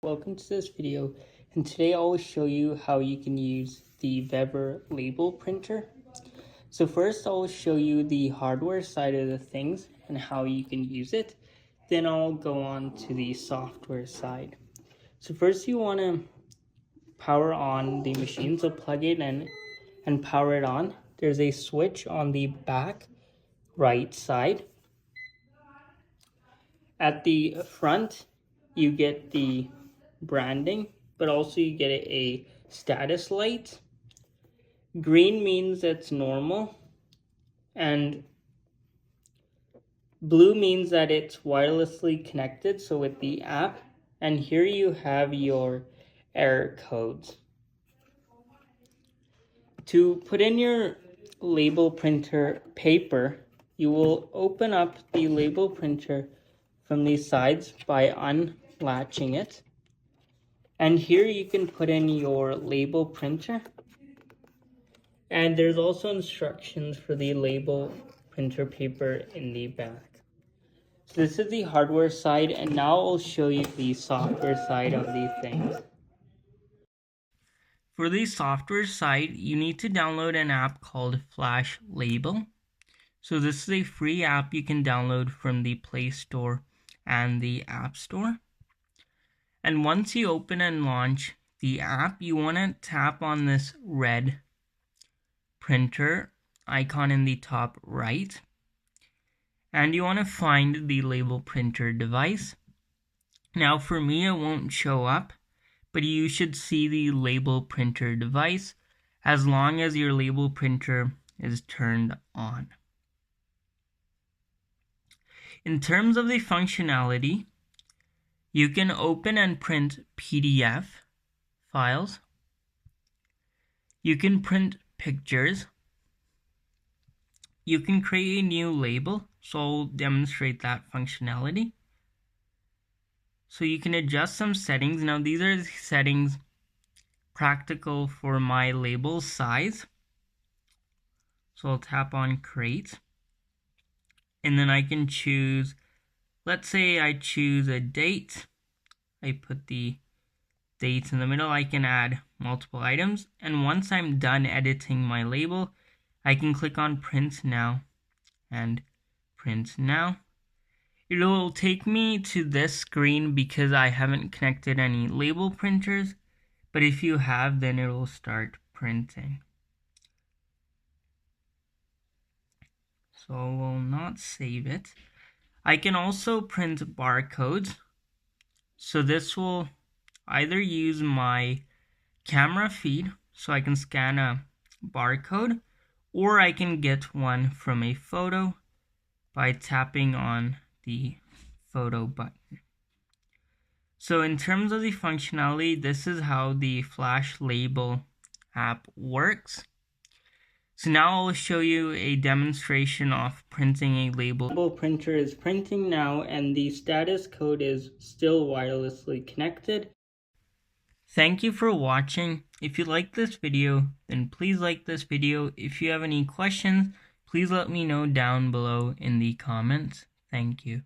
Welcome to this video, and today I will show you how you can use the Vevor Label Printer. So first I will show you the hardware side of the things and how you can use it. Then I'll go on to the software side. So first you want to power on the machine, so plug it in and power it on. There's a switch on the back right side. At the front you get the branding, but also you get a status light. Green means it's normal, and blue means that it's wirelessly connected, so with the app. And here you have your error codes. To put in your label printer paper, you will open up the label printer from the sides by unlatching it. And here you can put in your label printer. And there's also instructions for the label printer paper in the back. So this is the hardware side, and now I'll show you the software side of these things. For the software side, you need to download an app called Flash Label. So this is a free app you can download from the Play Store and the App Store. And once you open and launch the app, you want to tap on this red printer icon in the top right. And you want to find the label printer device. Now for me, it won't show up, but you should see the label printer device as long as your label printer is turned on. In terms of the functionality, you can open and print PDF files. You can print pictures. You can create a new label, so I'll demonstrate that functionality. So you can adjust some settings. Now these are the settings practical for my label size. So I'll tap on create. And then I can choose, let's say I choose a date. I put the dates in the middle. I can add multiple items. And once I'm done editing my label, I can click on print now and print now. It will take me to this screen because I haven't connected any label printers, but if you have, then it will start printing. So I will not save it. I can also print barcodes. So this will either use my camera feed, so I can scan a barcode, or I can get one from a photo by tapping on the photo button. So in terms of the functionality, this is how the Flash Label app works. So now I'll show you a demonstration of printing a label. The label printer is printing now, and the status code is still wirelessly connected. Thank you for watching. If you like this video, then please like this video. If you have any questions, please let me know down below in the comments. Thank you.